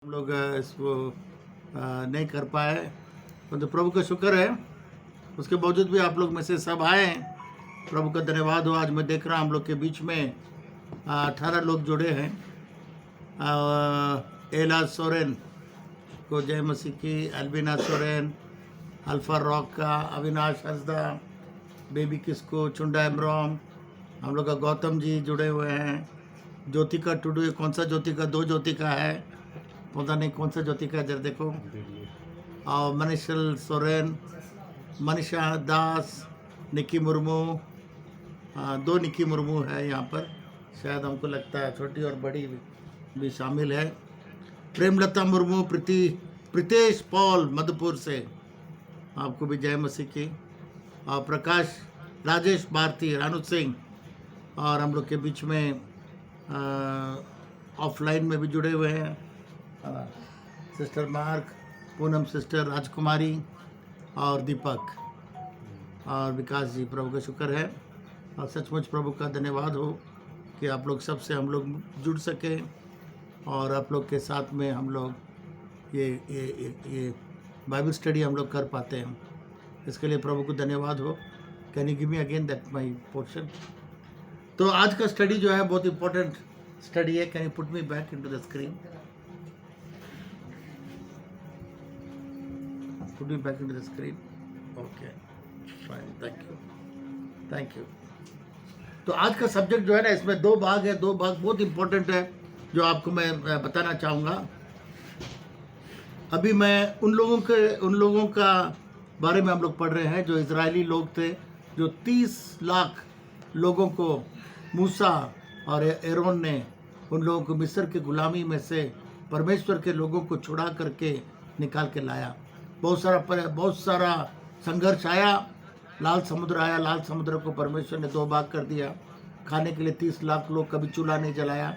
लोग इसको नहीं कर पाए, परंतु प्रभु का शुक्र है उसके बावजूद भी आप लोग में से सब आए हैं। प्रभु का धन्यवाद हो। आज मैं देख रहा हूँ हम लोग के बीच में 18 लोग जुड़े हैं। एला सोरेन को जय मसीह की, अल्बिना सोरेन, अल्फा रॉक का, अविनाश हंसदा, बेबी किसको, चुंडा इमराम, हम लोग का गौतम जी जुड़े हुए हैं। ज्योतिका टुडू, ये कौन सा ज्योतिका, दो ज्योतिका है, पता नहीं कौन सा ज्योतिका, जरा देखो। और मनीषल सोरेन, मनीषा दास, निकी मुर्मू, दो निकी मुर्मू है यहाँ पर, शायद हमको लगता है छोटी और बड़ी भी शामिल है। प्रेमलता मुर्मू, प्रीतेश पॉल मधुपुर से, आपको भी जय मसीह की। और प्रकाश राजेश भारती, रानू सिंह, और हम लोग के बीच में ऑफलाइन में भी जुड़े हुए हैं सिस्टर मार्क, पूनम सिस्टर, राजकुमारी और दीपक और विकास जी। प्रभु का शुक्र है और सचमुच प्रभु का धन्यवाद हो कि आप लोग सबसे हम लोग जुड़ सके और आप लोग के साथ में हम लोग ये बाइबल स्टडी हम लोग कर पाते हैं। इसके लिए प्रभु को धन्यवाद हो। Can you give me again that my portion. तो आज का स्टडी जो है बहुत इंपॉर्टेंट स्टडी है। Can you put me back into the screen, put me back into the screen. Okay fine, thank you. तो आज का सब्जेक्ट जो है ना, इसमें दो भाग है, दो भाग बहुत इंपॉर्टेंट है जो आपको मैं बताना चाहूँगा। अभी मैं उन लोगों का बारे में हम लोग पढ़ रहे हैं जो इजरायली लोग थे, जो 30 लाख लोगों को मूसा और एरोन ने उन लोगों को मिस्र की गुलामी में से परमेश्वर के लोगों को छुड़ा करके निकाल के लाया। बहुत सारा संघर्ष आया, लाल समुद्र आया, लाल समुद्र को परमेश्वर ने दो भाग कर दिया। खाने के लिए 30 लाख लोग, कभी चूल्हा नहीं जलाया।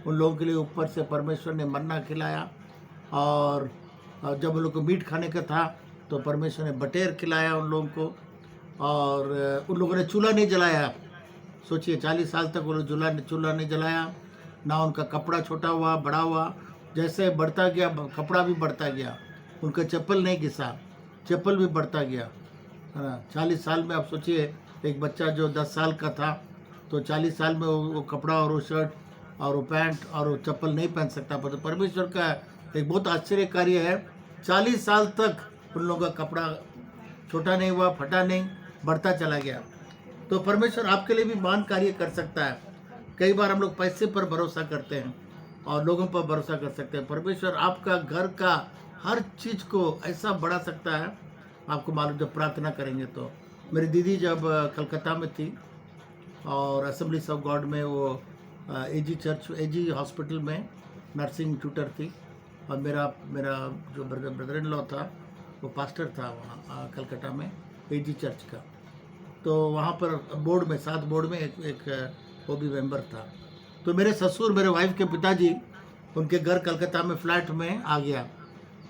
उन लोगों के लिए ऊपर से परमेश्वर ने मन्ना खिलाया, और जब उन लोग को मीट खाने का था तो परमेश्वर ने बटेर खिलाया उन लोगों को, और उन लोगों ने चूल्हा नहीं जलाया। सोचिए 40 साल तक वो लोग चूल्हा नहीं जलाया ना। उनका कपड़ा छोटा हुआ, बड़ा हुआ, जैसे बढ़ता गया कपड़ा भी बढ़ता गया। उनका चप्पल नहीं घिसा, चप्पल भी बढ़ता गया, है ना। 40 साल में आप सोचिए, एक बच्चा जो 10 साल का था तो 40 साल में वो कपड़ा और वो शर्ट और वो पैंट और वो चप्पल नहीं पहन सकता। पर तो परमेश्वर का एक बहुत आश्चर्य कार्य है, 40 साल तक उन लोगों का कपड़ा छोटा नहीं हुआ, फटा नहीं, बढ़ता चला गया। तो परमेश्वर आपके लिए भी महान कार्य कर सकता है। कई बार हम लोग पैसे पर भरोसा करते हैं और लोगों पर भरोसा कर सकते हैं। परमेश्वर आपका घर का हर चीज़ को ऐसा बढ़ा सकता है, आपको मालूम, जब प्रार्थना करेंगे तो। मेरी दीदी जब कलकत्ता में थी और असेंबलीज ऑफ गॉड में वो एजी हॉस्पिटल में नर्सिंग ट्यूटर थी, और मेरा जो ब्रदर इन लॉ था वो पास्टर था वहाँ कलकत्ता में एजी चर्च का। तो वहाँ पर बोर्ड में, 7 बोर्ड में एक वो भी मेंबर था। तो मेरे ससुर, मेरे वाइफ के पिताजी, उनके घर कलकत्ता में फ्लैट में आ गया।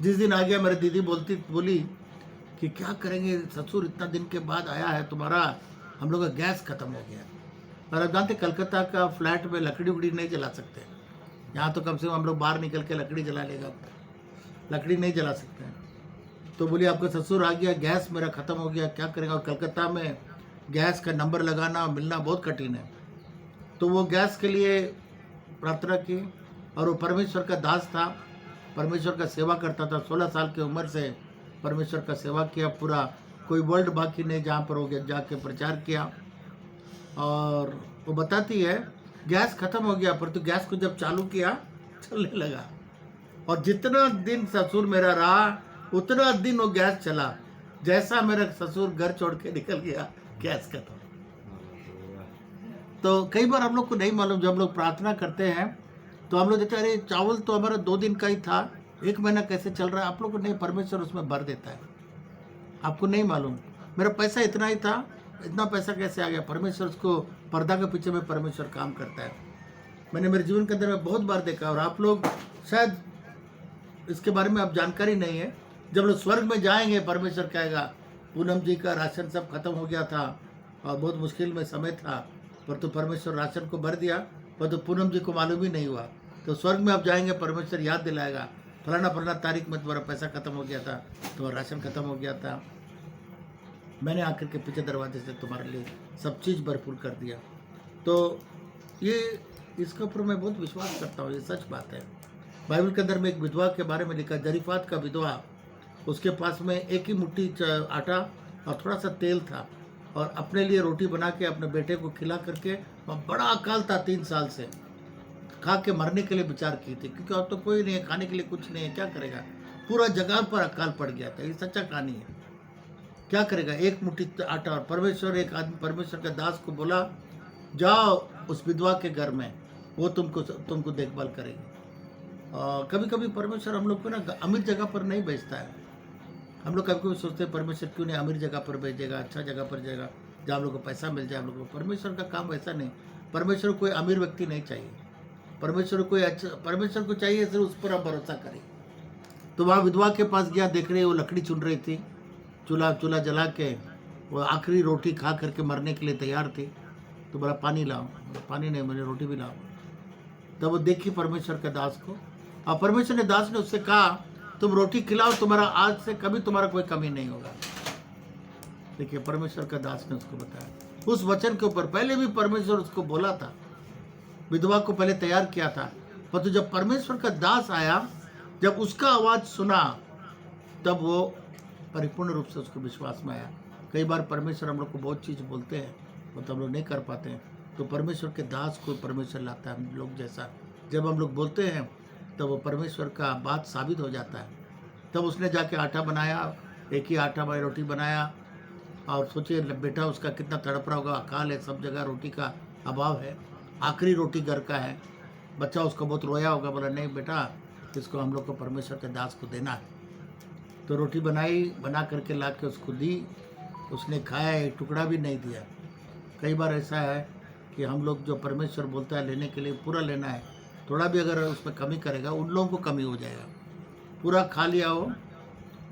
जिस दिन आ गया, मेरी दीदी बोली कि क्या करेंगे ससुर, इतना दिन के बाद आया है तुम्हारा, हम लोग का गैस ख़त्म हो गया। और अब जानते कलकत्ता का फ्लैट में लकड़ी उकड़ी नहीं जला सकते। यहाँ तो कम से कम हम लोग बाहर निकल के लकड़ी जला लेगा, लकड़ी नहीं जला सकते हैं। तो बोली आपका ससुर आ गया, गैस मेरा ख़त्म हो गया, क्या करेंगे। और कलकत्ता में गैस का नंबर लगाना मिलना बहुत कठिन है। तो वो गैस के लिए प्रार्थना की, और वो परमेश्वर का दास था, परमेश्वर का सेवा करता था। 16 साल की उम्र से परमेश्वर का सेवा किया पूरा। कोई वर्ल्ड बाकी नहीं जहाँ पर हो गया जाके प्रचार किया। और वो बताती है गैस ख़त्म हो गया, पर तो गैस को जब चालू किया चलने लगा। और जितना दिन ससुर मेरा रहा उतना दिन वो गैस चला। जैसा मेरा ससुर घर छोड़ के निकल गया, गैस खत्म। तो कई बार हम लोग को नहीं मालूम, जब हम लोग प्रार्थना करते हैं तो हम लोग देखते हैं अरे चावल तो हमारा 2 दिन का ही था, 1 महीना कैसे चल रहा है। आप लोग को नहीं, परमेश्वर उसमें भर देता है, आपको नहीं मालूम। मेरा पैसा इतना ही था, इतना पैसा कैसे आ गया। परमेश्वर उसको, पर्दा के पीछे में परमेश्वर काम करता है। मैंने मेरे जीवन के अंदर में बहुत बार देखा, और आप लोग शायद इसके बारे में आप जानकारी नहीं है। जब लोग स्वर्ग में जाएंगे, परमेश्वर कहेगा पूनम जी का राशन सब खत्म हो गया था और बहुत मुश्किल में समय था, पर तो परमेश्वर राशन को भर दिया, पर तो पूनम जी को मालूम ही नहीं हुआ। तो स्वर्ग में आप जाएंगे, परमेश्वर याद दिलाएगा फलाना फलाना तारीख में तुम्हारा पैसा ख़त्म हो गया था, तुम्हारा राशन ख़त्म हो गया था, मैंने आकर के पीछे दरवाजे से तुम्हारे लिए सब चीज़ भरपूर कर दिया। तो ये इसके ऊपर मैं बहुत विश्वास करता हूँ, ये सच बात है। बाइबल के अंदर में एक विधवा के बारे में लिखा, जरीफात का विधवा, उसके पास में एक ही मुट्ठी आटा और थोड़ा सा तेल था, और अपने लिए रोटी बना के अपने बेटे को खिला करके, वह बड़ा अकाल था 3 साल से, खा के मरने के लिए विचार की थी, क्योंकि अब तो कोई नहीं है, खाने के लिए कुछ नहीं है, क्या करेगा, पूरा जगह पर अकाल पड़ गया था। ये सच्चा कहानी है। क्या करेगा, एक मुट्ठी आटा, और परमेश्वर, एक आदमी परमेश्वर के दास को बोला, जाओ उस विधवा के घर में, वो तुमको देखभाल करेगी। कभी कभी परमेश्वर हम लोग को ना अमीर जगह पर नहीं भेजता है। हम लोग कभी कभी सोचते हैं परमेश्वर क्यों नहीं अमीर जगह पर भेजेगा, अच्छा जगह पर जाएगा जहाँ हम लोग को पैसा मिल जाए। हम लोग को परमेश्वर का काम वैसा नहीं। परमेश्वर कोई अमीर व्यक्ति नहीं चाहिए, परमेश्वर को चाहिए सिर्फ उस पर आप भरोसा करें। तो वहाँ विधवा के पास गया, देख रहे वो लकड़ी चुन रही थी, चूल्हा जला के वो आखिरी रोटी खा करके मरने के लिए तैयार थी। तो बोला पानी लाओ, पानी नहीं, मुझे रोटी भी लाओ। तब वो देखी परमेश्वर के दास को, और परमेश्वर ने दास ने उससे कहा, तुम रोटी खिलाओ, तुम्हारा आज से कभी तुम्हारा कोई कमी नहीं होगा। देखिए परमेश्वर का दास ने उसको बताया उस वचन के ऊपर। पहले भी परमेश्वर उसको बोला था, विधवा को पहले तैयार किया था, पर तो जब परमेश्वर का दास आया, जब उसका आवाज सुना, तब वो परिपूर्ण रूप से उसको विश्वास में आया। कई बार परमेश्वर हम लोग को बहुत चीज़ बोलते हैं, वो तो हम लोग नहीं कर पाते हैं, तो परमेश्वर के दास को परमेश्वर लाता है हम लोग जैसा। जब हम लोग बोलते हैं तब वो परमेश्वर का बात साबित हो जाता है। तब उसने जाके आटा बनाया, एक ही आटा में रोटी बनाया, और सोचिए बेटा उसका कितना तड़प रहा होगा, अकाल है, सब जगह रोटी का अभाव है, आखिरी रोटी घर का है। बच्चा उसको बहुत रोया होगा, बोला नहीं बेटा, इसको हम लोग को परमेश्वर के दास को देना है। तो रोटी बना करके ला के उसको दी, उसने खाया, एक टुकड़ा भी नहीं दिया। कई बार ऐसा है कि हम लोग जो परमेश्वर बोलता है लेने के लिए पूरा लेना है, थोड़ा भी अगर उसमें कमी करेगा उन लोगों को कमी हो जाएगा। पूरा खा लिया हो,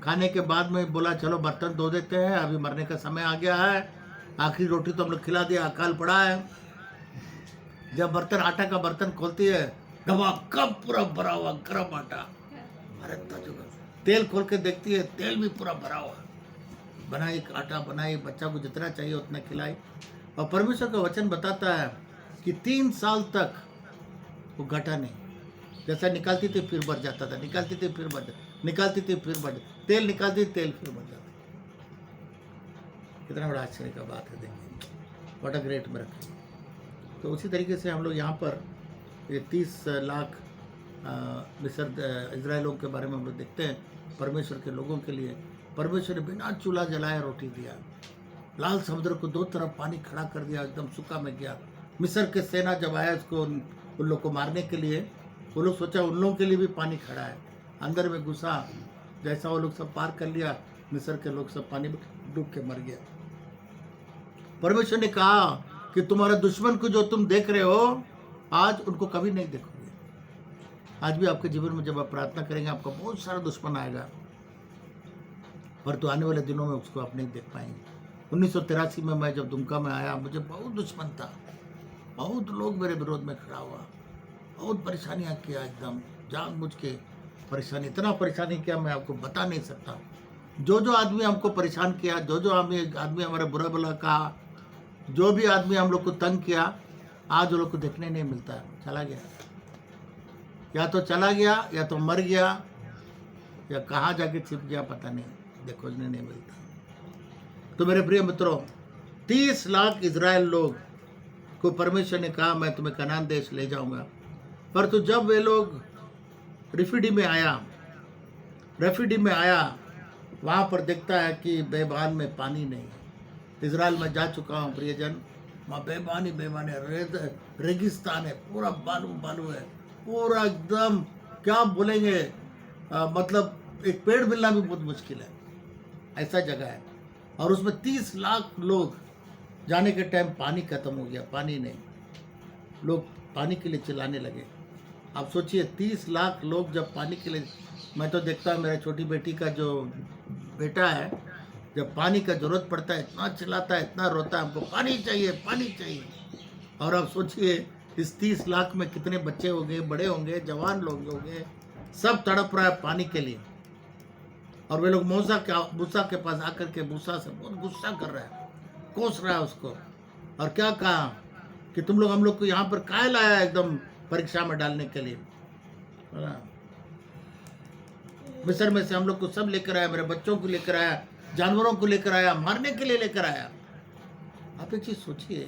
खाने के बाद में बोला चलो बर्तन धो देते हैं, अभी मरने का समय आ गया है, आखिरी रोटी तो हम लोग खिला दिया, अकाल पड़ा है। जब आटा का बर्तन खोलती है, गवा कब पूरा भरा हुआ गर्म आटा, अरे तेल खोल के देखती है, तेल भी पूरा भरा हुआ। बनाई आटा, बनाई, बच्चा को जितना चाहिए उतना खिलाई। और परमेश्वर का वचन बताता है कि 3 साल तक वो घटा नहीं। जैसा निकालती थी फिर बढ़ जाता था, निकालती थी फिर बढ़ जाता, निकालती थी फिर बढ़ जाता, तेल निकालती तेल फिर बढ़ जाता। कितना बड़ा आश्चर्य का बात है, देखिए व्हाट अ ग्रेट मिरेकल। तो उसी तरीके से हम लोग यहाँ पर ये 30 लाख मिस्र इजराइलों के बारे में हम लोग देखते हैं। परमेश्वर के लोगों के लिए परमेश्वर ने बिना चूल्हा जलाए रोटी दिया। लाल समुद्र को 2 तरफ पानी खड़ा कर दिया, एकदम सूखा में गया। मिस्र के सेना जब आया उसको उन लोग को मारने के लिए, वो लोग सोचा उन लोगों के लिए भी पानी खड़ा है, अंदर में घुसा। जैसा वो लोग सब पार कर लिया, मिस्र के लोग सब पानी में डूब के मर गया। परमेश्वर ने कहा कि तुम्हारे दुश्मन को जो तुम देख रहे हो, आज उनको कभी नहीं देखोगे। आज भी आपके जीवन में जब आप प्रार्थना करेंगे, आपका बहुत सारा दुश्मन आएगा, पर तो आने वाले दिनों में उसको आप नहीं देख पाएंगे। 1983 में मैं जब दुमका में आया, मुझे बहुत दुश्मन था, बहुत लोग मेरे विरोध में खड़ा हुआ, बहुत परेशानियां किया, एकदम जानबूझ के परेशानी, इतना परेशानी किया मैं आपको बता नहीं सकता। जो आदमी हमको परेशान किया, जो आदमी हमारे बुरा भला कहा, जो भी आदमी हम लोग को तंग किया, आज वो लोग को देखने नहीं मिलता, चला गया। या तो चला गया, या तो मर गया, या कहाँ जाके छिप गया, पता नहीं, खोजने नहीं मिलता। तो मेरे प्रिय मित्रों, 30 लाख इजराइल लोग को परमेश्वर ने कहा मैं तुम्हें कनान देश ले जाऊंगा। पर तो जब वे लोग रेफिडी में आया, वहाँ पर देखता है कि बेबान में पानी नहीं है। इजराइल में जा चुका हूँ प्रियजन, वहाँ बेबानी है, रेगिस्तान है, पूरा बालू है, पूरा एकदम क्या बोलेंगे, मतलब एक पेड़ मिलना भी बहुत मुश्किल है, ऐसा जगह है। और उसमें 30 लाख लोग, जाने के टाइम पानी खत्म हो गया, पानी नहीं, लोग पानी के लिए चिल्लाने लगे। आप सोचिए 30 लाख लोग जब पानी के लिए, मैं तो देखता हूँ मेरा छोटी बेटी का जो बेटा है, जब पानी का जरूरत पड़ता है इतना चिल्लाता है, इतना रोता है, हमको पानी चाहिए, पानी चाहिए। और आप सोचिए इस 30 लाख में कितने बच्चे होंगे, बड़े होंगे, जवान लोग होंगे, सब तड़प रहा है पानी के लिए। और वे लोग मूसा के पास आकर के मूसा से बहुत गुस्सा कर रहा है, कोस रहा है उसको। और क्या कहा कि तुम लोग हम लोग को यहाँ पर काहे लाया है एकदम परीक्षा में डालने के लिए, है ना? मिस्र में से हम लोग को सब लेकर आया, मेरे बच्चों को लेकर आया, जानवरों को लेकर आया, मारने के लिए लेकर आया। आप एक चीज सोचिए,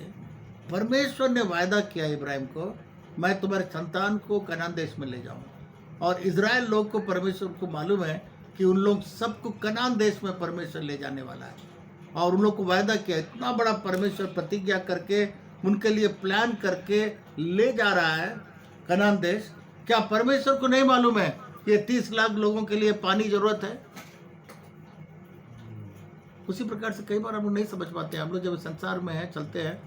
परमेश्वर ने वायदा किया इब्राहिम को, मैं तुम्हारे संतान को कनान देश में ले जाऊं। और इजराइल लोग को परमेश्वर को मालूम है कि उन लोग सबको कनान देश में परमेश्वर ले जाने वाला है। और उन लोग को वायदा किया, इतना बड़ा परमेश्वर प्रतिज्ञा करके उनके लिए प्लान करके ले जा रहा है कनान देश। क्या परमेश्वर को नहीं मालूम है कि 30 लाख लोगों के लिए पानी जरूरत है? उसी प्रकार से कई बार हम लोग नहीं समझ पाते हैं। हम लोग जब संसार में है, चलते हैं,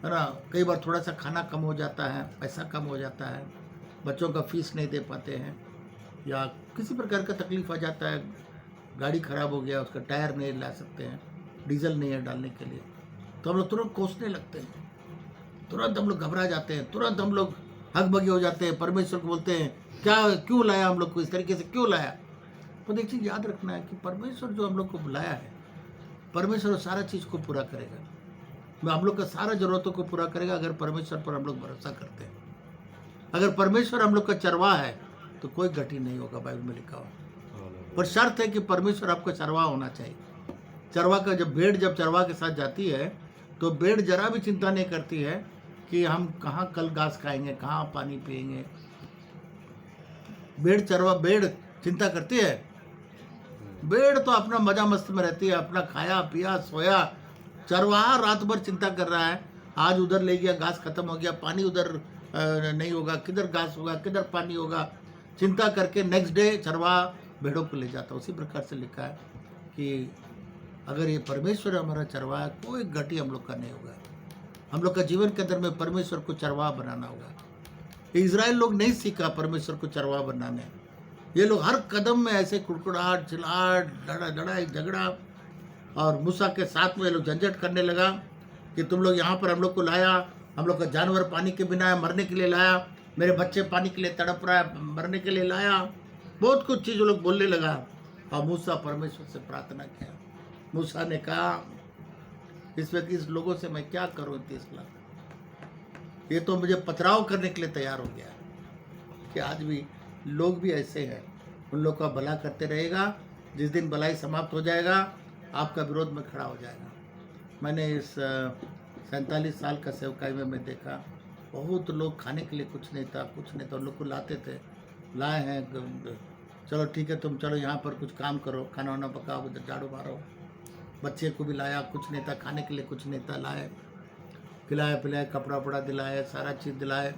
है ना, कई बार थोड़ा सा खाना कम हो जाता है, पैसा कम हो जाता है, बच्चों का फीस नहीं दे पाते हैं, या किसी प्रकार का तकलीफ आ जाता है, गाड़ी खराब हो गया, उसका टायर नहीं ला सकते हैं, डीजल नहीं है डालने के लिए, तो हम लोग तुरंत कोसने लगते हैं, तुरंत हम लोग घबरा जाते हैं, तुरंत हम लोग हकबगे हो जाते हैं, परमेश्वर को बोलते हैं क्या, क्यों लाया हम लोग को, इस तरीके से क्यों लाया? तो एक चीज़ याद रखना है कि परमेश्वर जो हम लोग को बुलाया है, परमेश्वर सारा चीज़ को पूरा करेगा। मैं हम लोग का सारा ज़रूरतों को पूरा करेगा अगर परमेश्वर पर हम लोग भरोसा करते हैं। अगर परमेश्वर हम लोग का चरवाहा है तो कोई गति नहीं होगा, बाइबल में लिखा हुआ। पर शर्त है कि परमेश्वर आपका चरवाहा होना चाहिए। चरवा का जब भेड़ जब चरवा के साथ जाती है तो भेड़ जरा भी चिंता नहीं करती है कि हम कहाँ कल घास खाएंगे, कहाँ पानी पिएंगे। भेड़ चिंता करती है? भेड़ तो अपना मजा मस्ती में रहती है, अपना खाया पिया सोया। चरवाहा रात भर चिंता कर रहा है, आज उधर ले गया घास खत्म हो गया, पानी उधर नहीं होगा, किधर घास होगा, किधर पानी होगा, चिंता करके नेक्स्ट डे चरवाहा भेड़ों को ले जाता। उसी प्रकार से लिखा है कि अगर ये परमेश्वर हमारा चरवाहा, कोई गति हम लोग का नहीं होगा। हम लोग का जीवन के अंदर में परमेश्वर को चरवाहा बनाना होगा। इजराइल लोग नहीं सीखा परमेश्वर को चरवाहा बनाने। ये लोग हर कदम में ऐसे कुड़कुड़ाहट, चिल्लाहट, लड़ाई झगड़ा, और मूसा के साथ में लोग झंझट करने लगा कि तुम लोग यहाँ पर हम लोग को लाया, हम लोग का जानवर पानी के बिना है, मरने के लिए लाया, मेरे बच्चे पानी के लिए तड़प रहा है, मरने के लिए लाया। बहुत कुछ चीज़ लोग बोलने लगा। और मूसा परमेश्वर से प्रार्थना किया। मूसा ने कहा इस लोगों से मैं क्या करूँ, 30 लाख, ये तो मुझे पथराव करने के लिए तैयार हो गया। कि आज भी लोग भी ऐसे हैं, उन लोग का भला करते रहेगा, जिस दिन भलाई समाप्त हो जाएगा आपका विरोध में खड़ा हो जाएगा। मैंने इस 47 साल का सेवकाई में मैं देखा, बहुत लोग खाने के लिए कुछ नहीं था, उन लोग को लाते थे, लाए हैं, चलो ठीक है तुम चलो यहाँ पर कुछ काम करो, खाना वाना पकाओ, उधर झाड़ू मारो। बच्चे को भी लाया, कुछ नहीं था खाने के लिए, कुछ नहीं था, लाए, खिलाए पिलाए, कपड़ा वपड़ा दिलाए, सारा चीज़ दिलाए।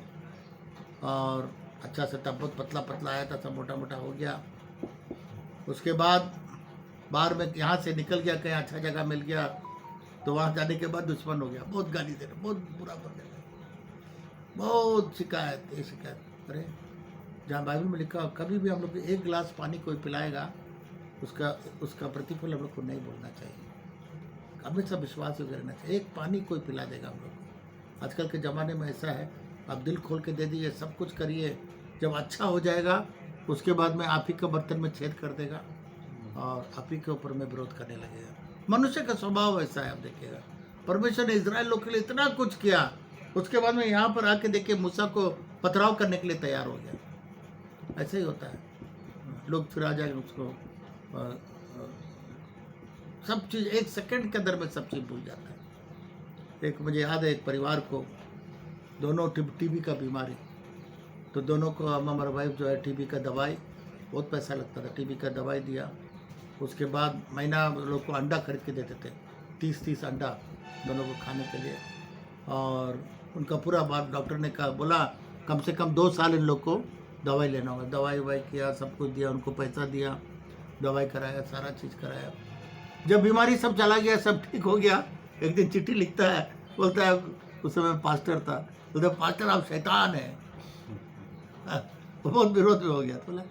और अच्छा से तब बहुत पतला पतला आया था, सब मोटा मोटा हो गया। उसके बाद बाहर में यहाँ से निकल गया, कहीं अच्छा जगह मिल गया तो वहाँ जाने के बाद दुश्मन हो गया, बहुत गाली दे रहे, बहुत बुरा बोल रहे, बहुत शिकायत, ये शिकायत। अरे जहाँ बाइबल में लिखा कभी भी हम लोग को एक गिलास पानी कोई पिलाएगा उसका प्रतिफल हम लोग को नहीं बोलना चाहिए, हमेशा विश्वास वगैरह रहना चाहिए। एक पानी कोई पिला देगा हम लोग को। आजकल के ज़माने में ऐसा है, आप दिल खोल के दे दीजिए, सब कुछ करिए, जब अच्छा हो जाएगा उसके बाद में आप ही के बर्तन में छेद कर देगा और आप ही के ऊपर में विरोध करने लगेगा। मनुष्य का स्वभाव ऐसा है। आप देखिएगा परमेश्वर ने इजराइल लोग के लिए इतना कुछ किया, उसके बाद में यहाँ पर आके देखिए मूसा को पथराव करने के लिए तैयार हो गया। ऐसे ही होता है, लोग फिर आ जाएंगे उसको, सब चीज़ एक सेकंड के अंदर में सब चीज़ भूल जाता है। एक मुझे याद है, एक परिवार को दोनों टीबी का बीमारी, तो दोनों को हमारा वाइफ जो है टीबी का दवाई, बहुत पैसा लगता था, टीबी का दवाई दिया। उसके बाद महीना लोग को अंडा खरीद के देते थे, 30 अंडा दोनों को खाने के लिए। और उनका पूरा बात डॉक्टर ने कहा, बोला कम से कम 2 साल इन लोग को दवाई लेना होगा। दवाई ववाई किया, सब कुछ दिया, उनको पैसा दिया, दवाई कराया, सारा चीज़ कराया। जब बीमारी सब चला गया, सब ठीक हो गया, एक दिन चिट्ठी लिखता है, बोलता है, उस समय पास्टर था, बोलता है पास्टर आप शैतान हैं। बहुत विरोध में हो गया। बोला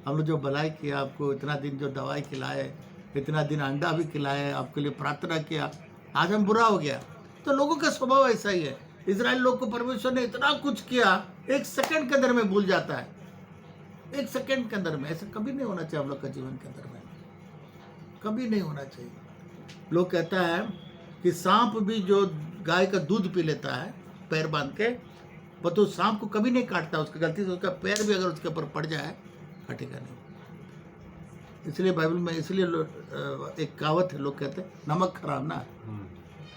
हम लोग जो भलाई किया, आपको इतना दिन जो दवाई खिलाए, इतना दिन अंडा भी खिलाए, आपके लिए प्रार्थना किया, आज हम बुरा हो गया। तो लोगों का स्वभाव ऐसा ही है। इजराइल लोग को परमेश्वर ने इतना कुछ किया, एक सेकंड के अंदर में भूल जाता है। 1 सेकंड के अंदर में। ऐसा कभी नहीं होना चाहिए हम लोग का जीवन के अंदर में, कभी नहीं होना चाहिए। लोग कहता है कि सांप भी जो गाय का दूध पी लेता है पैर बांध के, वो तो सांप को कभी नहीं काटता, उसकी गलती से उसका पैर भी अगर उसके ऊपर पड़ जाए काटेगा नहीं। इसलिए बाइबल में इसलिए एक कहावत है, लोग कहते हैं नमक खराब ना,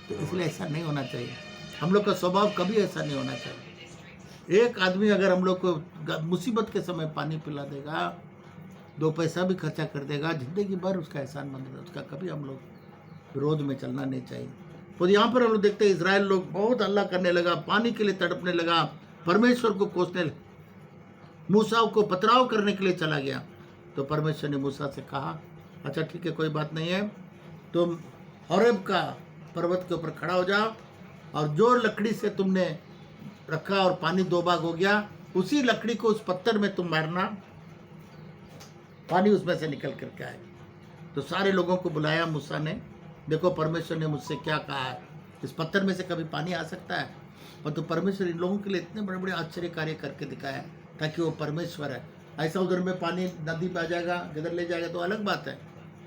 तो इसलिए ऐसा नहीं होना चाहिए। हम लोग का स्वभाव कभी ऐसा नहीं होना चाहिए। एक आदमी अगर हम लोग को मुसीबत के समय पानी पिला देगा, 2 पैसा भी खर्चा कर देगा, जिंदगी भर उसका एहसान मंद है, उसका कभी हम लोग विरोध में चलना नहीं चाहिए। तो यहाँ पर हम लोग देखते हैं इजराइल लोग बहुत हल्ला करने लगा, पानी के लिए तड़पने लगा, परमेश्वर को कोसने लगा, मूसा को पथराव करने के लिए चला गया। तो परमेश्वर ने मूसा से कहा, अच्छा ठीक है, कोई बात नहीं है, तुम होरेब का पर्वत के ऊपर खड़ा हो जाओ, और जो लकड़ी से तुमने रखा और पानी 2 भाग हो गया, उसी लकड़ी को उस पत्थर में तुम मारना, पानी उसमें से निकल करके आए। तो सारे लोगों को बुलाया मूसा ने, देखो परमेश्वर ने मुझसे क्या कहा है, इस पत्थर में से कभी पानी आ सकता है? और तो परमेश्वर इन लोगों के लिए इतने बड़े बड़े आश्चर्य कार्य करके दिखाया ताकि वो परमेश्वर है। ऐसा उधर में पानी नदी पे आ जाएगा, किधर ले जाएगा तो अलग बात है।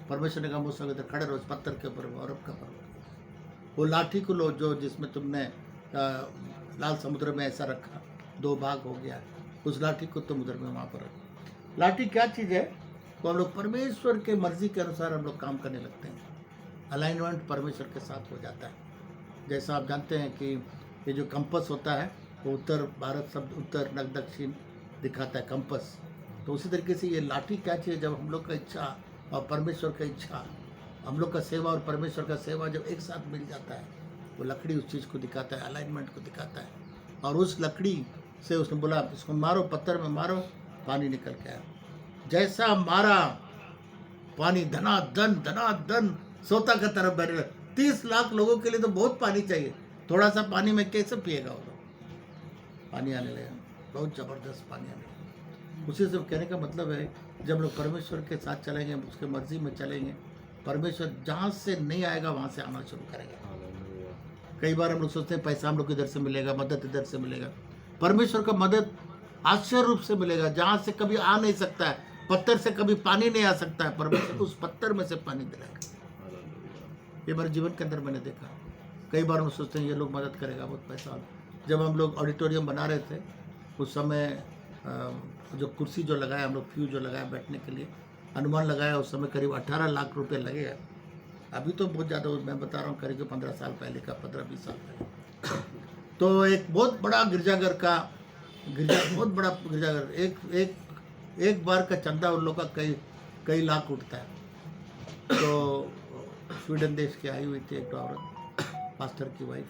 परमेश्वर ने कहा मूसा इधर खड़े रहो, उस पत्थर के ऊपर होरेब का पर्वत, वो लाठी को लो जो जिसमें तुमने लाल समुद्र में ऐसा रखा, 2 भाग हो गया, उस लाठी को तुम उधर में वहाँ पर रखो। लाठी क्या चीज़ है? तो हम लोग परमेश्वर के मर्जी के अनुसार हम लोग काम करने लगते हैं, अलाइनमेंट परमेश्वर के साथ हो जाता है। जैसा आप जानते हैं कि ये जो कंपस होता है वो उत्तर भारत शब्द उत्तर नग दक्षिण दिखाता है कंपस, तो उसी तरीके से ये लाठी क्या चीज़ है? जब हम लोग का इच्छा और परमेश्वर का इच्छा, हम लोग का सेवा और परमेश्वर का सेवा जब एक साथ मिल जाता है, वो लकड़ी उस चीज़ को दिखाता है, अलाइनमेंट को दिखाता है। और उस लकड़ी से उसने बोला इसको मारो, पत्थर में मारो, पानी निकल के आया। जैसा मारा पानी धनाधन सोता का तरफ बह रहा। 30 लाख लोगों के लिए तो बहुत पानी चाहिए, थोड़ा सा पानी में कैसे पिएगा वो लोग? पानी आने लगा, बहुत ज़बरदस्त पानी आने लगा। उसी से कहने का मतलब है जब लोग परमेश्वर के साथ चलेंगे, उसके मर्जी में चलेंगे, परमेश्वर जहाँ से नहीं आएगा वहाँ से आना शुरू करेगा। कई बार हम लोग सोचते हैं पैसा हम लोग को इधर से मिलेगा, मदद इधर से मिलेगा। परमेश्वर का मदद आश्चर्य रूप से मिलेगा, जहाँ से कभी आ नहीं सकता है, पत्थर से कभी पानी नहीं आ सकता है, परमेश्वर उस पत्थर में से पानी दिलाएगा। ये मेरे जीवन के अंदर मैंने देखा। कई बार हम सोचते हैं ये लोग मदद करेगा, बहुत पैसा। जब हम लोग ऑडिटोरियम बना रहे थे उस समय जो कुर्सी जो लगाया हम लोग, फ्यू जो लगाया बैठने के लिए, अनुमान लगाया उस समय करीब 18 लाख रुपए लगे हैं। अभी तो बहुत ज़्यादा, मैं बता रहा हूँ करीब 15 साल पहले का, 15-20 साल पहले। तो एक बहुत बड़ा गिरजाघर का बहुत बड़ा गिरजाघर, एक बार का चंदा उन लोग का कई लाख उठता है। तो स्वीडन देश की आई हुई थी एक औरत, पास्टर की वाइफ,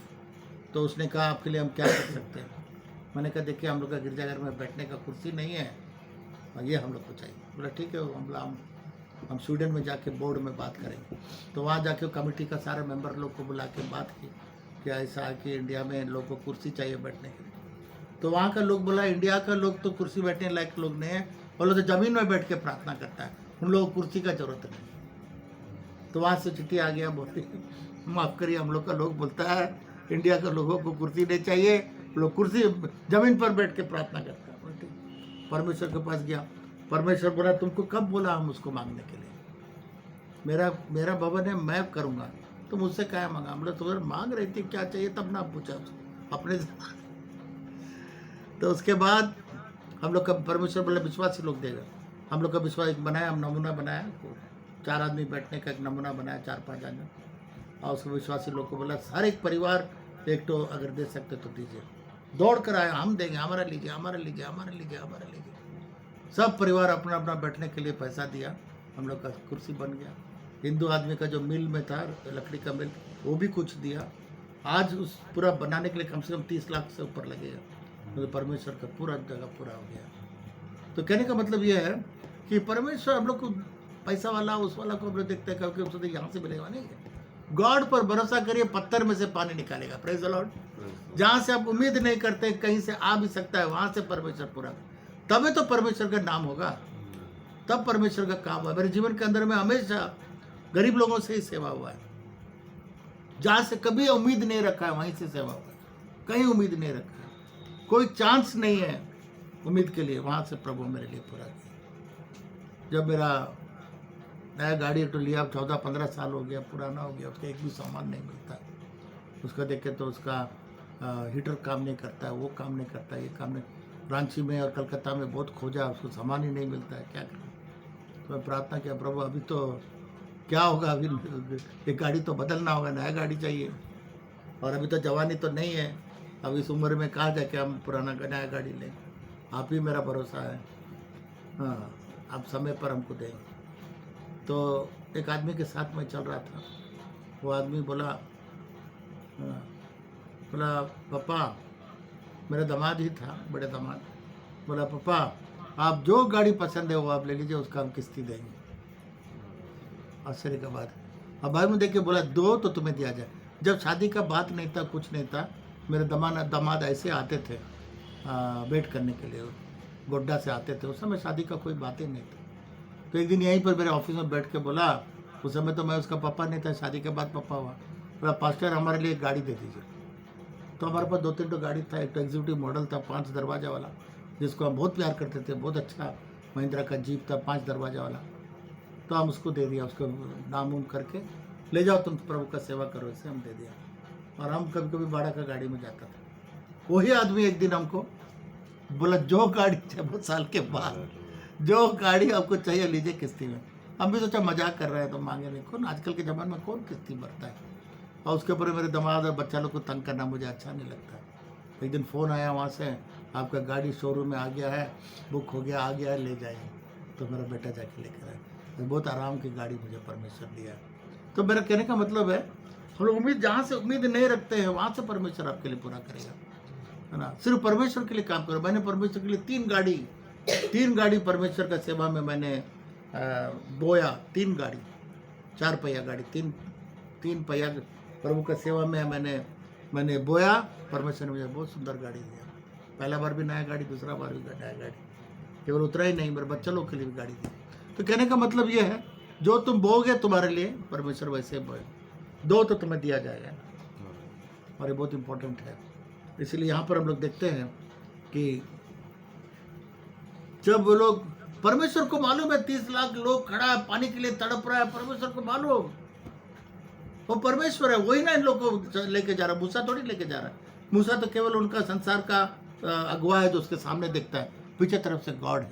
तो उसने कहा आपके लिए हम क्या कर सकते हैं? मैंने कहा देखिए हम लोग का गिरजाघर में बैठने का कुर्सी नहीं है और ये हम लोग को चाहिए। बोला ठीक है, हम स्वीडन में जाके बोर्ड में बात करेंगे। तो वहाँ जाके कमेटी का सारे मेंबर लोग को बुला के बात की कि ऐसा है कि इंडिया में लोग को कुर्सी चाहिए बैठने के लिए। तो वहाँ का लोग बोला इंडिया का लोग तो कुर्सी बैठने लायक लोग नहीं है, वो लोग तो ज़मीन में बैठ के प्रार्थना करता है, उन लोगों को कुर्सी का जरूरत नहीं। तो वहाँ से चिट्ठी आ गया, बोलती माफ़ करिए हम लोग का लोग बोलता है इंडिया के लोगों को कुर्सी नहीं चाहिए, लोग कुर्सी ज़मीन पर बैठ के प्रार्थना करता है। बोलती परमेश्वर के पास गया, परमेश्वर बोला तुमको कब बोला हम उसको मांगने के लिए? मेरा भवन है, मैं करूँगा, तुम मुझसे क्या मांगा? हम लोग तो मांग रही थी क्या चाहिए, तब ना पूछा अपने। तो उसके बाद हम लोग का परमेश्वर बोला विश्वासी लोग देगा। हम लोग का विश्वास एक बनाया, हम नमूना बनाया, 4 आदमी बैठने का एक नमूना बनाया, 4-5 आदमी, और उसको विश्वासी लोग को बोला हर एक परिवार एक तो अगर दे सकते तो दीजिए। दौड़ कर आया, हम देंगे, हमारा लीजिए, हमारा लीजिए, हमारा लीजिए, हमारा लीजिए। सब परिवार अपना अपना बैठने के लिए पैसा दिया, हम लोग का कुर्सी बन गया। हिंदू आदमी का जो मिल में था, लकड़ी का मिल, वो भी कुछ दिया। आज उस पूरा बनाने के लिए कम से कम 30 लाख से ऊपर लगेगा, तो परमेश्वर का पूरा जगह पूरा हो गया। तो कहने का मतलब ये है कि परमेश्वर हम लोग को पैसा वाला उस वाला को हम लोग देखते हैं, क्योंकि उसको यहाँ से मिलेगा नहीं है। गॉड पर भरोसा करिए, पत्थर में से पानी निकालेगा। Praise the Lord. जहाँ से आप उम्मीद नहीं करते कहीं से आ भी सकता है, वहाँ से परमेश्वर पूरा, तभी तो परमेश्वर का नाम होगा, तब परमेश्वर का काम हुआ। मेरे जीवन के अंदर में हमेशा गरीब लोगों से ही सेवा हुआ है, जहाँ से कभी उम्मीद नहीं रखा है वहीं से सेवा हुआ है। कहीं उम्मीद नहीं रखा है, कोई चांस नहीं है उम्मीद के लिए, वहाँ से प्रभु मेरे लिए पूरा किया। जब मेरा नया गाड़ी एक तो लिया, 14-15 साल हो गया, पुराना हो गया, उसका एक भी सामान नहीं मिलता। उसका देखे तो उसका हीटर काम नहीं करता है, वो काम नहीं करता है, ये काम नहीं। रांची में और कलकत्ता में बहुत खोजा, उसको सामान ही नहीं मिलता है, क्या करें। तो मैं प्रार्थना किया, प्रभु अभी तो क्या होगा, अभी ये गाड़ी तो बदलना होगा, नया गाड़ी चाहिए, और अभी तो जवानी तो नहीं है, अब इस उम्र में कहाँ जाके हम पुराना नया गाड़ी लें। आप ही मेरा भरोसा है, हाँ, आप समय पर हमको दें। तो एक आदमी के साथ में चल रहा था, वो आदमी बोला पापा, मेरा दामाद ही था, बड़े दामाद, बोला पापा आप जो गाड़ी पसंद है वो आप ले लीजिए, उसका हम किस्ती देंगे। आश्चर्य का बात। अब भाई में देख के बोला दो तो तुम्हें दिया जाए। जब शादी का बात नहीं था, कुछ नहीं था, मेरे दामाद ऐसे आते थे वेट करने के लिए, गोड्डा से आते थे, उस समय शादी का कोई बात ही नहीं था। तो एक दिन यहीं पर मेरे ऑफिस में बैठ के बोला, उस समय तो मैं उसका पापा नहीं था, शादी के बाद पापा हुआ, बोला पास्टर हमारे लिए एक गाड़ी दे दीजिए। तो हमारे पास 2-3 तो गाड़ी था, एक तो एग्जीक्यूटिव मॉडल था 5 दरवाजा वाला, जिसको हम बहुत प्यार करते थे, बहुत अच्छा महिंद्रा का जीप था 5 दरवाजा वाला। तो हम उसको दे दिया, उसको नाम करके ले जाओ तुम प्रभु का सेवा करो, इसे हम दे दिया। और हम कभी कभी बाड़ा का गाड़ी में जाता था। वही आदमी एक दिन हमको बोला जो गाड़ी 6 साल के बाद जो गाड़ी आपको चाहिए लीजिए किस्ती में। हम भी सोचा मजाक कर रहे हैं तो मांगे नहीं, कौन आजकल के ज़माने में कौन किस्ती भरता है। और उसके ऊपर मेरे दामाद और बच्चा लोग को तंग करना मुझे अच्छा नहीं लगता। एक दिन फ़ोन आया वहाँ से, आपका गाड़ी शोरूम में आ गया है, बुक हो गया, आ गया है, ले जाइए। तो मेरा बेटा जाके लेकर आया, तो बहुत आराम की गाड़ी मुझे परमेश्वर दिया। तो मेरा कहने का मतलब है, हम लोग उम्मीद जहाँ से उम्मीद नहीं रखते हैं वहाँ से परमेश्वर आपके लिए पूरा करेगा, है ना। सिर्फ परमेश्वर के लिए काम करो। मैंने परमेश्वर के लिए 3 गाड़ी परमेश्वर का सेवा में मैंने बोया। 3 गाड़ी, 4 पहिया गाड़ी, 3 पहिया प्रभु का सेवा में मैंने बोया। परमेश्वर ने मुझे बहुत सुंदर गाड़ी दिया। पहला बार भी नया गाड़ी, दूसरा बार भी नया गाड़ी, केवल उतना ही नहीं, मेरे बच्चे लोग के लिए भी गाड़ी दी। तो कहने का मतलब ये है, जो तुम बोगे तुम्हारे लिए परमेश्वर वैसे बोए, 2 तो तुम्हें दिया जाएगा, और ये बहुत इंपॉर्टेंट है। इसलिए यहाँ पर हम लोग देखते हैं कि जब वो लोग, परमेश्वर को मालूम है 30 लाख लोग खड़ा है, पानी के लिए तड़प रहा है, परमेश्वर को मालूम, वो परमेश्वर है, वही ना इन लोग को लेके जा रहा है। मूसा थोड़ी लेके जा रहा है। मूसा तो केवल उनका संसार का अगुवा है जो उसके सामने दिखता है, पीछे तरफ से गॉड है।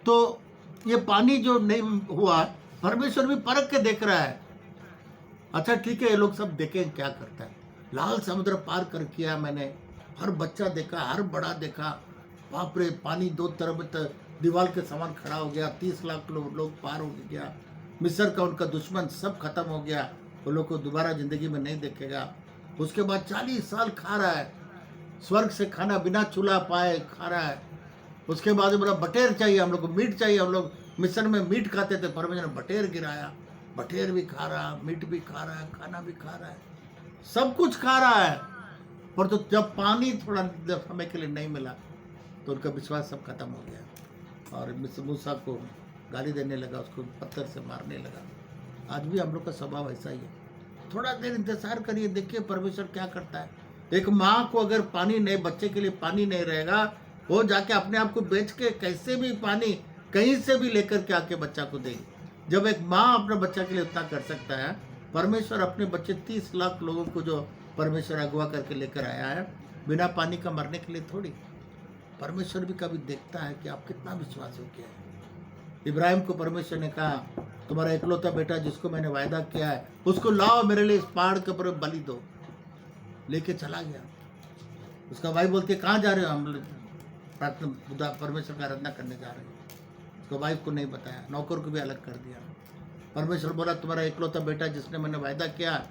तो ये पानी जो नहीं हुआ, परमेश्वर भी परख के देख रहा है। अच्छा ठीक है, ये लोग सब देखें क्या करता है। लाल समुद्र पार कर किया मैंने, हर बच्चा देखा, हर बड़ा देखा, बाप रे, पानी 2 तरफ दीवार के समान खड़ा हो गया, 30 लाख लोग पार हो गया। मिस्र का उनका दुश्मन सब खत्म हो गया, वो लोग को दोबारा जिंदगी में नहीं देखेगा। उसके बाद 40 साल खा रहा है, स्वर्ग से खाना बिना चूल्हा पाए खा रहा है। उसके बाद बोला बटेर चाहिए, हम लोग को मीट चाहिए। हम लोग मिस्र में मीट खाते थे, परमेश्वर ने बटेर गिराया, बटेर भी खा रहा है, मीट भी खा रहा है, खाना भी खा रहा है, सब कुछ खा रहा है। पर तो जब पानी थोड़ा समय के लिए नहीं मिला तो उनका विश्वास सब खत्म हो गया, और मूसा को गाली देने लगा, उसको पत्थर से मारने लगा। आज भी हम लोग का स्वभाव ऐसा ही है। थोड़ा देर इंतजार करिए, देखिए परमेश्वर क्या करता है। एक माँ को अगर पानी नहीं, बच्चे के लिए पानी नहीं रहेगा, वो जाके अपने आप को बेच के कैसे भी पानी कहीं से भी लेकर के आके बच्चा को देगी। जब एक माँ अपने बच्चा के लिए उतना कर सकता है, परमेश्वर अपने बच्चे 30 लाख लोगों को जो परमेश्वर अगवा करके लेकर आया है, बिना पानी का मरने के लिए थोड़ी। परमेश्वर भी कभी देखता है कि आप कितना विश्वास हो किया है। इब्राहिम को परमेश्वर ने कहा, तुम्हारा इकलौता बेटा जिसको मैंने वायदा किया है, उसको लाओ मेरे लिए, इस पहाड़ के ऊपर बलि दो। लेके चला गया। उसका भाई बोलती है कहाँ जा रहे हो? हम प्रार्थना परमेश्वर का आराधना करने जा रहे हैं। उसको वाइफ को नहीं बताया, नौकर को भी अलग कर दिया। परमेश्वर बोला तुम्हारा इकलौता बेटा जिसने मैंने वायदा किया,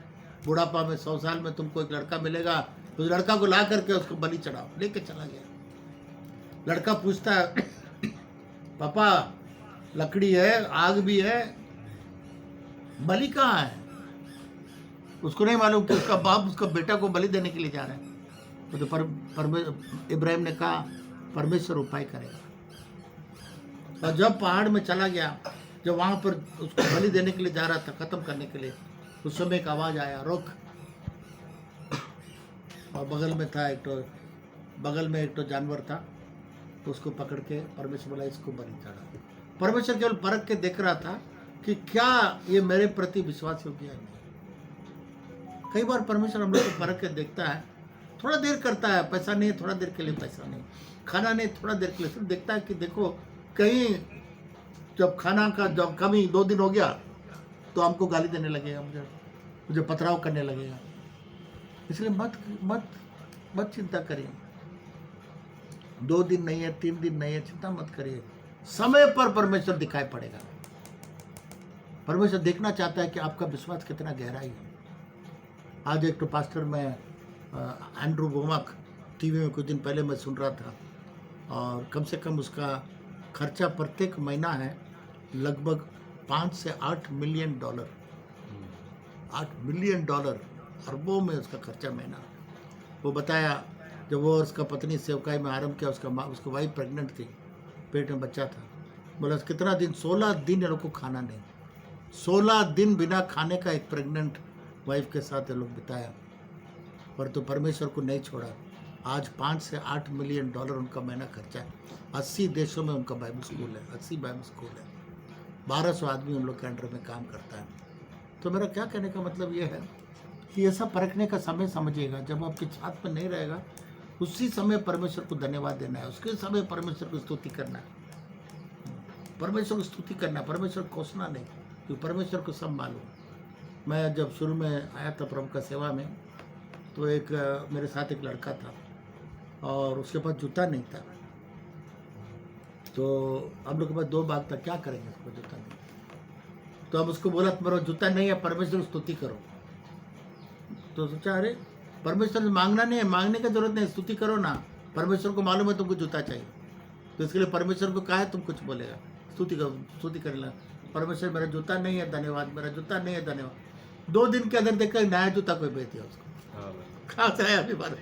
बुढ़ापा में 100 साल में तुमको एक लड़का मिलेगा, तो उस लड़का को ला करके उसको बलि चढ़ाओ। लेके चला गया। लड़का पूछता है पापा लकड़ी है, आग भी है, बलि कहाँ है? उसको नहीं मालूम कि उसका बाप उसका बेटा को बलि देने के लिए जा रहा है। तो इब्राहिम ने कहा परमेश्वर उपाय करेगा। और जब पहाड़ में चला गया, जब वहां पर उसको बलि देने के लिए जा रहा था, खत्म करने के लिए, उस समय एक आवाज आया, रोक। और बगल में एक तो जानवर था, उसको पकड़ के परमेश्वर बोला इसको बलि चढ़ा। परमेश्वर केवल परख के देख रहा था कि क्या ये मेरे प्रति विश्वास योग्य है। नहीं, कई बार परमेश्वर हम लोग को परख के देखता है, थोड़ा देर करता है, पैसा नहीं, थोड़ा देर के लिए पैसा नहीं, खाना नहीं, थोड़ा देर के लिए, सिर्फ देखता है कि देखो कहीं जब खाना का जब कमी 2 दिन हो गया तो हमको गाली देने लगेगा, मुझे पथराव करने लगेगा। इसलिए मत मत मत चिंता करिए, 2 दिन नहीं है, 3 दिन नहीं है, चिंता मत करिए, समय पर परमेश्वर दिखाई पड़ेगा। परमेश्वर देखना चाहता है कि आपका विश्वास कितना गहराई है। आज एक तो पास्टर में एंड्रू वोमक टीवी में कुछ दिन पहले मैं सुन रहा था, और कम से कम उसका खर्चा प्रत्येक महीना है लगभग 5 से 8 मिलियन डॉलर। 8 मिलियन डॉलर, अरबों में उसका खर्चा महीना। वो बताया जब वो और उसका पत्नी सेवकाई में आरंभ किया, उसका वाइफ प्रेग्नेंट थी, पेट में बच्चा था। बोला कितना दिन, 16 दिन ये लोग को खाना नहीं, 16 दिन बिना खाने का एक प्रेग्नेंट वाइफ के साथ ये लोग बिताया, पर तो परमेश्वर को नहीं छोड़ा। आज 5 से 8 मिलियन डॉलर उनका महीना खर्चा है। 80 देशों में उनका बाइबल स्कूल है, 80 बाइबल स्कूल है, 1200 आदमी उन लोग के अंडर में काम करता है। तो मेरा क्या कहने का मतलब ये है कि ये सब परखने का समय समझिएगा। जब आपके छात में नहीं रहेगा, उसी समय परमेश्वर को धन्यवाद देना है, उसके समय परमेश्वर को स्तुति करना है, परमेश्वर को स्तुति करना, परमेश्वर को कोसना नहीं, क्योंकि परमेश्वर को सब मालूम। मैं जब शुरू में आया था प्रभु का सेवा में, तो एक मेरे साथ एक लड़का था और उसके पास जूता नहीं था। तो हम लोग के पास 2 बाग था, क्या करेंगे, उसको जूता नहीं। तो हम उसको बोला तुम्हारा जूता नहीं है, परमेश्वर को स्तुति करो। तो सोचा अरे परमेश्वर से मांगना नहीं है, मांगने की जरूरत नहीं, स्तुति करो ना, परमेश्वर को मालूम है तुमको जूता चाहिए। तो इसके लिए परमेश्वर को कहा है तुम कुछ बोलेगा, स्तुति करो, स्तुति कर लेना, परमेश्वर मेरा जूता नहीं है धन्यवाद, मेरा जूता नहीं है धन्यवाद। 2 दिन के अंदर देखा नया जूता कोई बेच दिया उसको, कहाँ से आया अभी बार।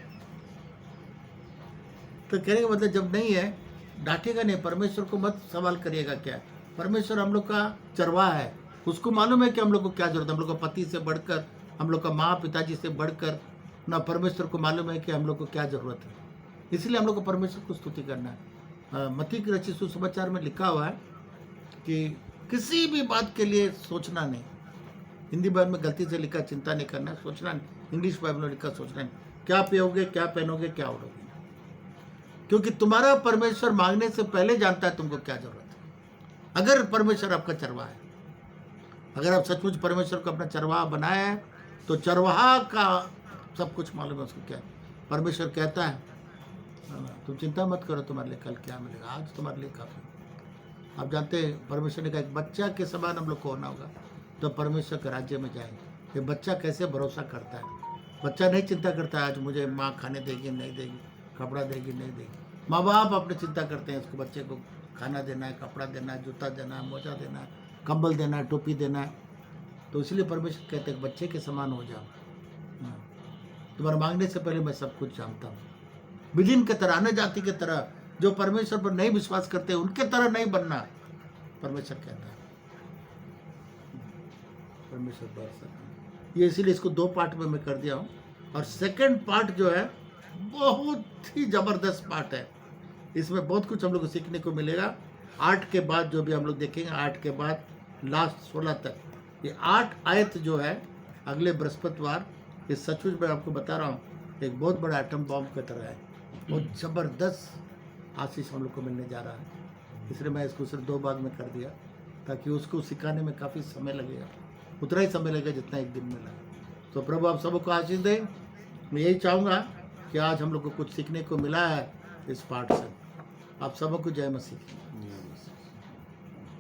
तो कहने का मतलब जब नहीं है डांटेगा नहीं, परमेश्वर को मत सवाल करिएगा क्या। परमेश्वर हम लोग का चरवाहा है, उसको मालूम है कि हम लोग को क्या जरूरत है। हम लोग का पति से बढ़कर, हम लोग का माँ पिताजी से बढ़कर ना परमेश्वर को मालूम है कि हम लोग को क्या जरूरत है। इसलिए हम लोग को परमेश्वर को स्तुति करना है। मत्ती की रचित सुसमाचार में लिखा हुआ है कि किसी भी बात के लिए सोचना नहीं। हिंदी बाइबल में गलती से लिखा चिंता नहीं करना, सोचना नहीं। इंग्लिश बाइबल में लिखा सोचना नहीं, क्या पियोगे, क्या पहनोगे, क्या उड़ोगे, क्योंकि तुम्हारा परमेश्वर मांगने से पहले जानता है तुमको क्या जरूरत है। अगर परमेश्वर आपका चरवाहा है, अगर आप सचमुच परमेश्वर को अपना चरवाहा बनाया है, तो चरवाहा का सब कुछ मालूम है उसको क्या। परमेश्वर कहता है तुम चिंता मत करो, तुम्हारे लिए कल क्या मिलेगा, आज तुम्हारे लिए काफी। आप जानते हैं परमेश्वर ने कहा एक बच्चा के समान हम लोग को होना होगा, तो परमेश्वर के राज्य में जाएंगे। ये बच्चा कैसे भरोसा करता है, बच्चा नहीं चिंता करता है आज मुझे माँ खाने देगी नहीं देगी, कपड़ा देगी नहीं देगी। माँ बाप अपने चिंता करते हैं, उसको बच्चे को खाना देना है, कपड़ा देना है, जूता देना है, मोजा देना है, कंबल देना है, टोपी देना है। तो इसलिए परमेश्वर कहते हैं बच्चे के समान हो जाओ, तुम्हारा मांगने से पहले मैं सब कुछ जानता हूँ। विलीन के तरह, अन्य जाति के तरह, जो परमेश्वर पर नहीं विश्वास करते उनके तरह नहीं बनना, परमेश्वर कहता है। परमेश्वर बरसा ये, इसीलिए इसको 2 पार्ट में मैं कर दिया हूँ। और सेकंड पार्ट जो है बहुत ही जबरदस्त पार्ट है, इसमें बहुत कुछ हम लोग को सीखने को मिलेगा। 8 के बाद जो भी हम लोग देखेंगे, 8 के बाद लास्ट 16 तक, ये 8 आयत जो है अगले बृहस्पतिवार, ये सचमुच मैं आपको बता रहा हूँ एक बहुत बड़ा एटम बॉम्ब की तरह है, बहुत ज़बरदस्त आशीष हम लोग को मिलने जा रहा है। इसलिए मैं इसको सिर्फ 2 भाग में कर दिया, ताकि उसको सिखाने में काफ़ी समय लगेगा, उतना ही समय लगेगा जितना एक दिन में लगा। तो प्रभु आप सबको आशीष दें। मैं यही चाहूँगा कि आज हम लोग को कुछ सीखने को मिला है इस पाठ से। आप सबको जय मसीह।